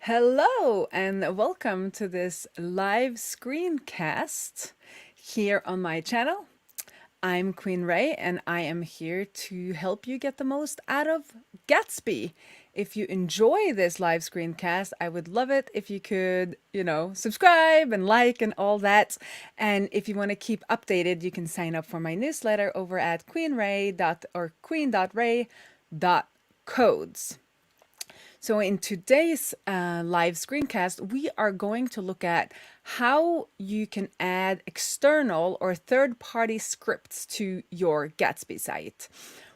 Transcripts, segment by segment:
Hello and welcome to this live screencast here on my channel. I'm Queen Raae and I am here to help you get the most out of Gatsby. If you enjoy this live screencast, I would love it if you could, subscribe and like and all that. And if you want to keep updated, you can sign up for my newsletter over at queen.codes. So in today's live screencast, we are going to look at how you can add external or third-party scripts to your Gatsby site.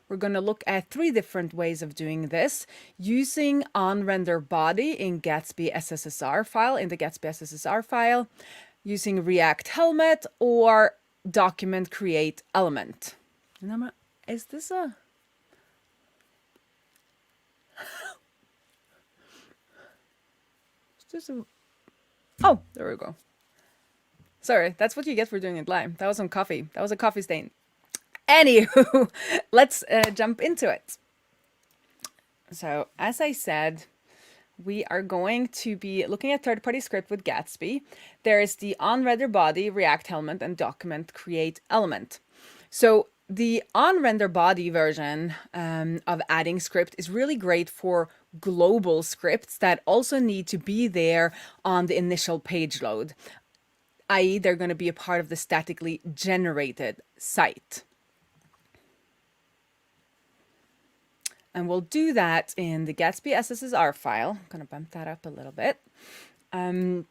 We're going to look at 3 different ways of doing this using onRenderBody in gatsby-ssr file, in the gatsby-ssr file, using React Helmet or document.createElement. Is this a... Oh, there we go. Sorry, that's what you get for doing it live. That was some coffee. That was a coffee stain. Anywho, let's jump into it. So, as I said, we are going to be looking at third-party script with Gatsby. There is the onRenderBody, React Helmet, and document.createElement. So the onRenderBody version of adding script is really great for global scripts that also need to be there on the initial page load, i.e. they're going to be a part of the statically generated site. And we'll do that in the gatsby-ssr file. I'm going to bump that up a little bit. And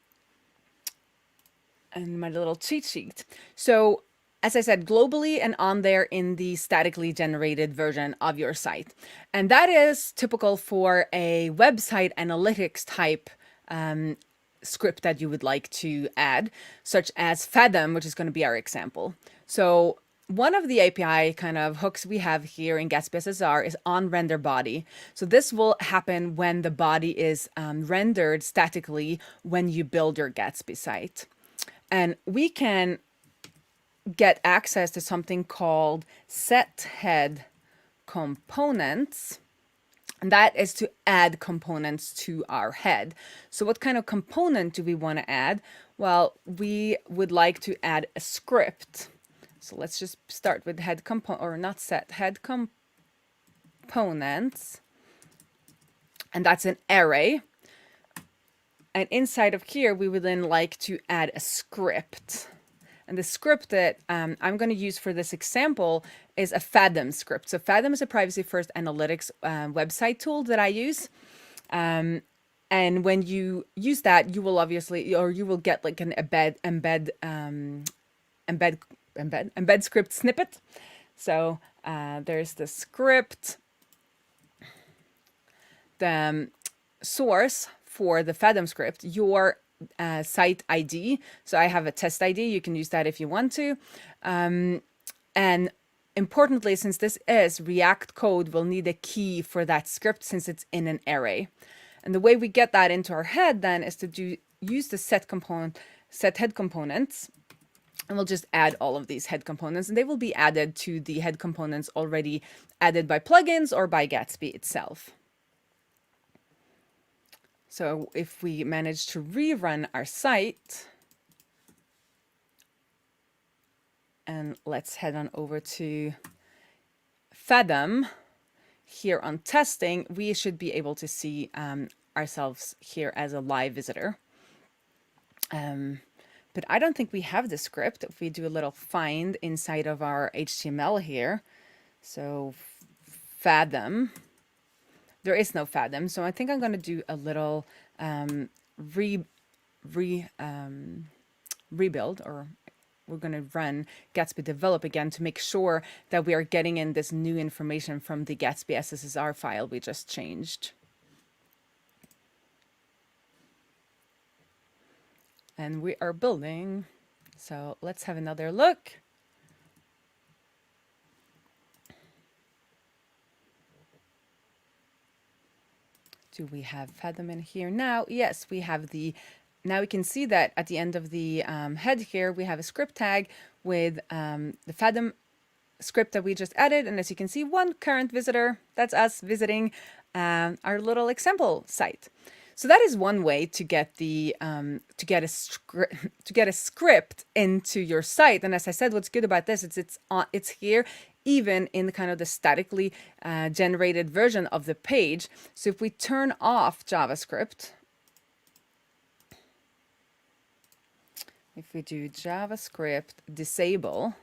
my little cheat sheet. So as I said, globally and on there in the statically generated version of your site. And that is typical for a website analytics type script that you would like to add, such as Fathom, which is going to be our example. So one of the API kind of hooks we have here in gatsby-ssr is onRenderBody. So this will happen when the body is rendered statically when you build your Gatsby site. And we can get access to something called setHead components. And that is to add components to our head. So what kind of component do we want to add? Well, we would like to add a script. So let's just start with head component, or not set, head components. And that's an array. And inside of here, we would then like to add a script. And the script that I'm going to use for this example is a Fathom script. So Fathom is a privacy-first analytics website tool that I use. And when you use that, you will obviously, or you will get like an embed script snippet. So there's the script, the source for the Fathom script, your site ID. So I have a test ID. You can use that if you want to. And importantly, since this is React code, we'll need a key for that script since it's in an array. And the way we get that into our head then is to use the set head components. And we'll just add all of these head components, and they will be added to the head components already added by plugins or by Gatsby itself. So if we manage to rerun our site, and let's head on over to Fathom, here on testing, we should be able to see ourselves here as a live visitor. But I don't think we have the script. If we do a little find inside of our HTML here, so Fathom, there is no Fathom, so I think I'm going to do a little rebuild, or we're going to run Gatsby develop again to make sure that we are getting in this new information from the gatsby-ssr file we just changed. And we are building, so let's have another look. Do we have Fathom in here now? Yes, we have the, now we can see that at the end of the head here, we have a script tag with the Fathom script that we just added. And as you can see, one current visitor, that's us visiting our little example site. So that is one way to get the to get a script into your site. And as I said, what's good about this is it's here even in the kind of the statically generated version of the page. So if we turn off JavaScript, if we do JavaScript disable,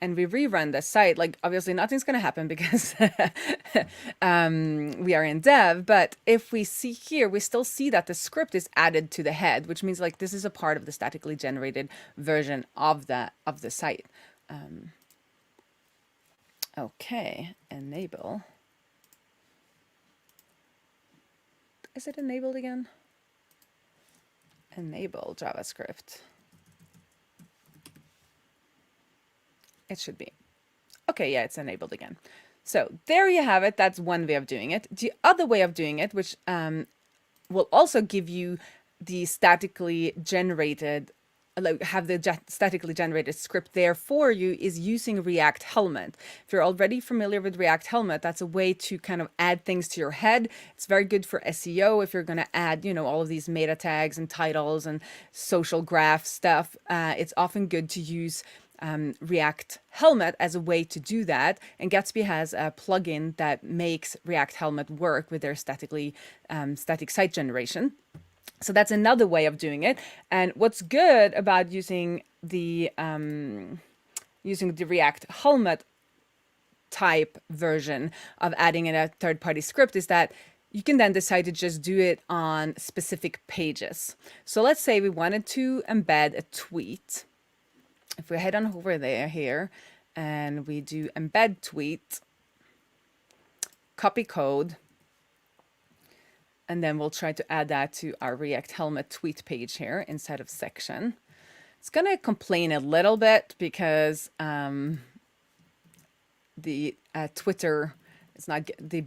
and we rerun the site, like obviously nothing's going to happen because we are in dev. But if we see here, we still see that the script is added to the head, which means like this is a part of the statically generated version of the site. Okay, enable. Is it enabled again? Enable JavaScript. It should be. Okay, yeah, it's enabled again. So there you have it. That's one way of doing it. The other way of doing it, which will also give you the statically generated, have the statically generated script there for you, is using React Helmet. If you're already familiar with React Helmet, that's a way to kind of add things to your head. It's very good for SEO if you're going to add, you know, all of these meta tags and titles and social graph stuff. It's often good to use React Helmet as a way to do that. And Gatsby has a plugin that makes React Helmet work with their static site generation. So that's another way of doing it. And what's good about using the React Helmet type version of adding in a third-party script is that you can then decide to just do it on specific pages. So let's say we wanted to embed a tweet. If we head on over there here and we do embed tweet, copy code, and then we'll try to add that to our React Helmet tweet page here inside of section. It's going to complain a little bit because the Twitter, it's not the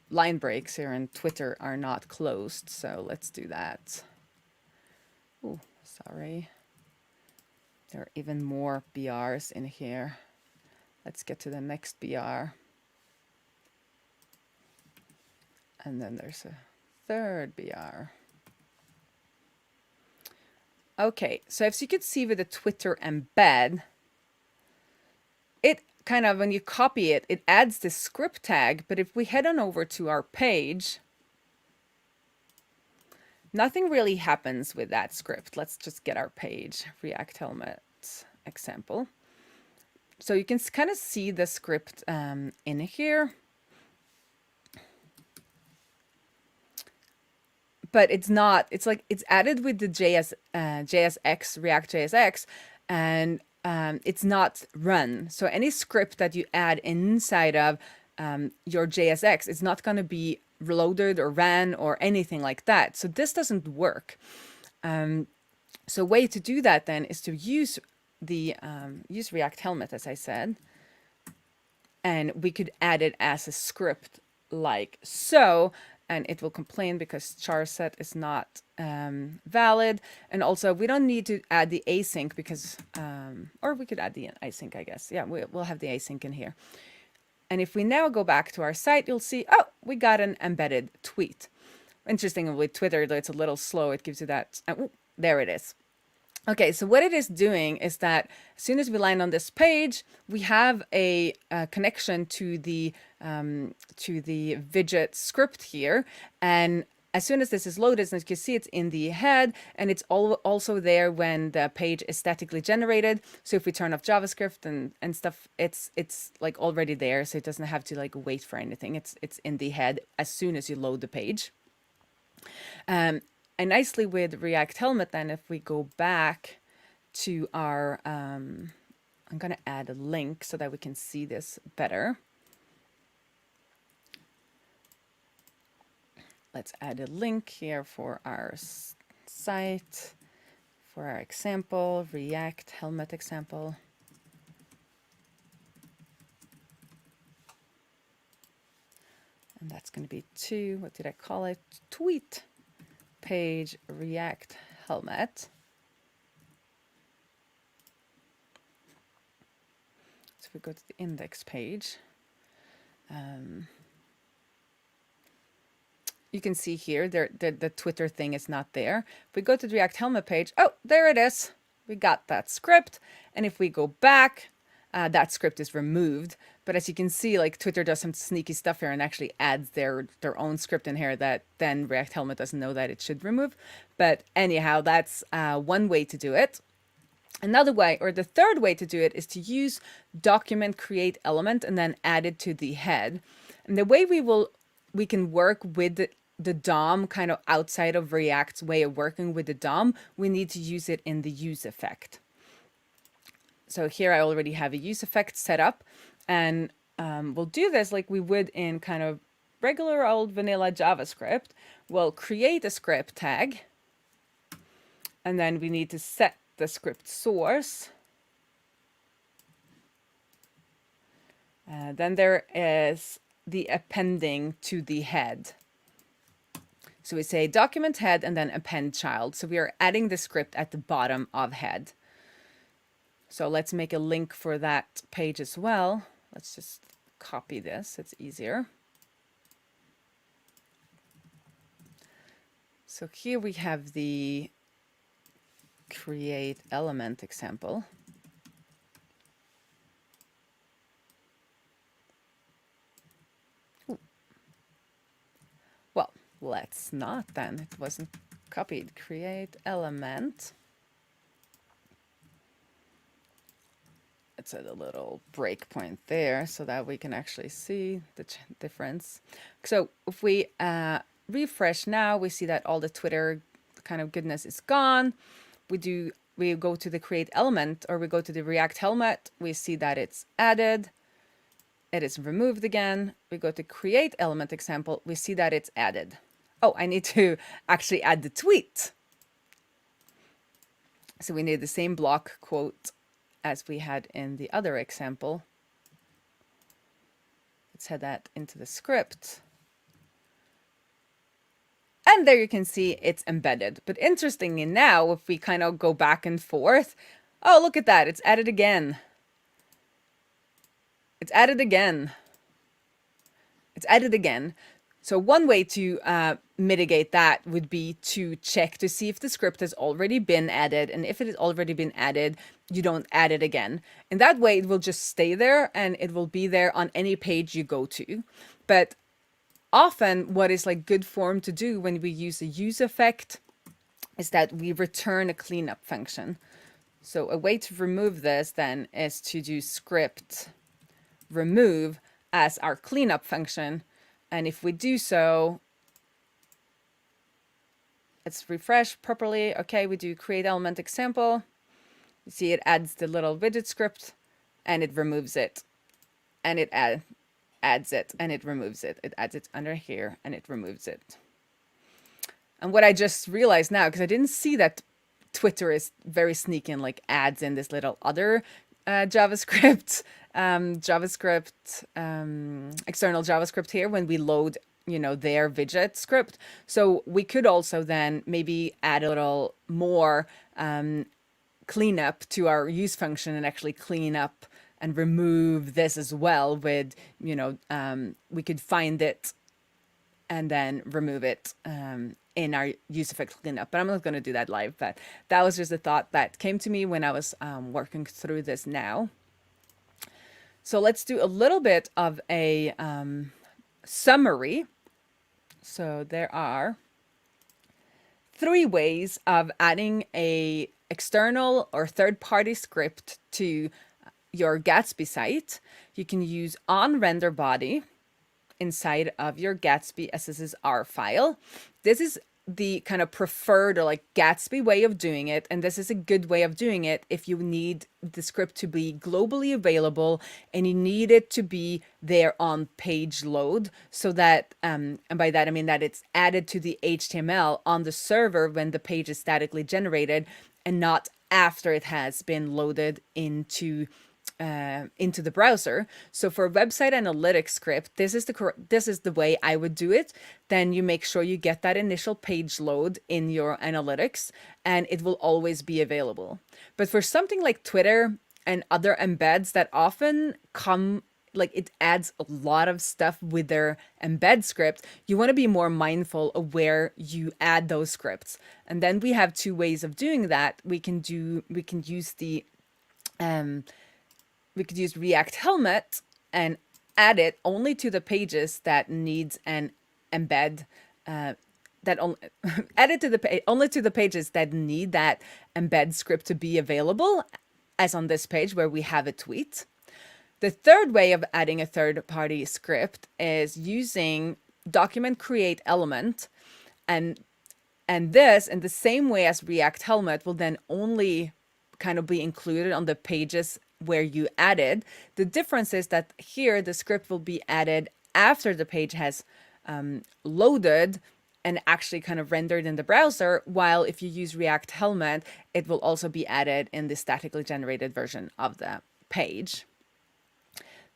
line breaks here in Twitter are not closed. So let's do that. Oh, sorry. There are even more BRs in here. Let's get to the next BR. And then there's a third BR. Okay, so as you can see with the Twitter embed, it kind of, when you copy it, it adds this script tag. But if we head on over to our page, nothing really happens with that script. Let's just get our page, React Helmet example. So you can kind of see the script in here. But it's not, it's like, it's added with the JSX, React JSX, and it's not run. So any script that you add inside of your JSX, it's not going to be reloaded or ran or anything like that. So this doesn't work. So a way to do that then is to use the use React Helmet, as I said, and we could add it as a script like so, and it will complain because char set is not valid. And also we don't need to add the async because, or we could add the async, I guess. Yeah, we'll have the async in here. And if we now go back to our site, you'll see, oh, we got an embedded tweet. Interesting with Twitter, though it's a little slow, it gives you that, oh, there it is. Okay, so what it is doing is that as soon as we land on this page, we have a connection to the widget script here. And as soon as this is loaded, as you can see, it's in the head, and it's also there when the page is statically generated. So if we turn off JavaScript and stuff, it's like already there, so it doesn't have to like wait for anything. It's in the head as soon as you load the page. And nicely with React Helmet, then, if we go back to our, I'm going to add a link so that we can see this better. Let's add a link here for our site, for our example, React Helmet example. And that's going to be what did I call it? Tweet page React Helmet. So if we go to the index page, you can see here, the Twitter thing is not there. If we go to the React Helmet page, oh, there it is. We got that script. And if we go back, that script is removed. But as you can see, like Twitter does some sneaky stuff here and actually adds their own script in here that then React Helmet doesn't know that it should remove. But anyhow, that's one way to do it. Another way, or the third way to do it, is to use document.createElement and then add it to the head. And the way we can work with the DOM kind of outside of React's way of working with the DOM, we need to use it in the use effect. So here I already have a use effect set up, and we'll do this like we would in kind of regular old vanilla JavaScript. We'll create a script tag, and then we need to set the script source. Then there is the appending to the head. So we say document head and then append child. So we are adding the script at the bottom of head. So let's make a link for that page as well. Let's just copy this, it's easier. So here we have the create element example. Ooh. Well, let's not then. It wasn't copied. Create element. It's at a little breakpoint there so that we can actually see the difference. So if we refresh now, we see that all the Twitter kind of goodness is gone. We go to the create element, or we go to the React Helmet, we see that it's added, it is removed again. We go to create element example, we see that it's added. Oh, I need to actually add the tweet. So we need the same block quote as we had in the other example. Let's add that into the script. And there you can see it's embedded. But interestingly now, if we kind of go back and forth, oh, look at that. It's added again. It's added again. It's added again. So one way to mitigate that would be to check to see if the script has already been added. And if it has already been added, you don't add it again. In that way, it will just stay there and it will be there on any page you go to. But often what is like good form to do when we use a use effect is that we return a cleanup function. So a way to remove this then is to do script remove as our cleanup function. And if we do so, let's refresh properly. Okay, we do create element example. You see it adds the little widget script and it removes it. And it adds it and it removes it. It adds it under here and it removes it. And what I just realized now, because I didn't see that Twitter is very sneaky and like adds in this little other JavaScript, external JavaScript here when we load, you know, their widget script. So we could also then maybe add a little more cleanup to our use function and actually clean up and remove this as well with, you know, we could find it and then remove it in our use effect cleanup. But I'm not going to do that live, but that was just a thought that came to me when I was working through this now. So let's do a little bit of a summary. So there are 3 ways of adding a external or third-party script to your Gatsby site. You can use onRenderBody inside of your gatsby-ssr file. This is the kind of preferred or like Gatsby way of doing it, and this is a good way of doing it if you need the script to be globally available and you need it to be there on page load, so that and by that I mean that it's added to the HTML on the server when the page is statically generated and not after it has been loaded into the browser. So for a website analytics script, this is the way I would do it. Then you make sure you get that initial page load in your analytics and it will always be available. But for something like Twitter and other embeds that often come like it adds a lot of stuff with their embed script, you want to be more mindful of where you add those scripts. And then we have two ways of doing that. We can use the we could use React Helmet and add it only to the pages that needs an embed, that only add it to the only to the pages that need that embed script to be available, as on this page where we have a tweet. The third way of adding a third-party script is using document.createElement, and this, in the same way as React Helmet, will then only kind of be included on the pages where you added. The difference is that here the script will be added after the page has loaded and actually kind of rendered in the browser, while if you use React Helmet, it will also be added in the statically generated version of the page.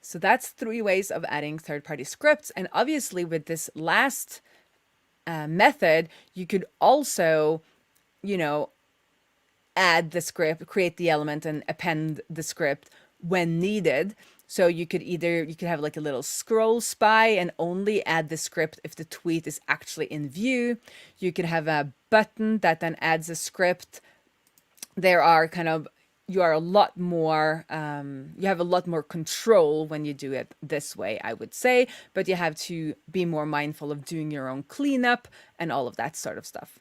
So that's 3 ways of adding third-party scripts. And obviously with this last method, you could also, add the script, create the element, and append the script when needed. So you could have like a little scroll spy and only add the script if the tweet is actually in view. You could have a button that then adds a script. You are a lot more, you have a lot more control when you do it this way, I would say, but you have to be more mindful of doing your own cleanup and all of that sort of stuff.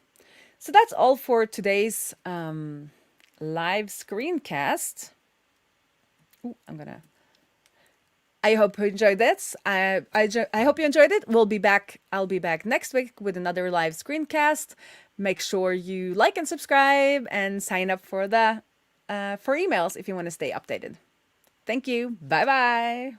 So that's all for today's live screencast. Ooh, I hope you enjoyed this. I hope you enjoyed it. I'll be back next week with another live screencast. Make sure you like and subscribe and sign up for emails if you want to stay updated. Thank you. Bye bye.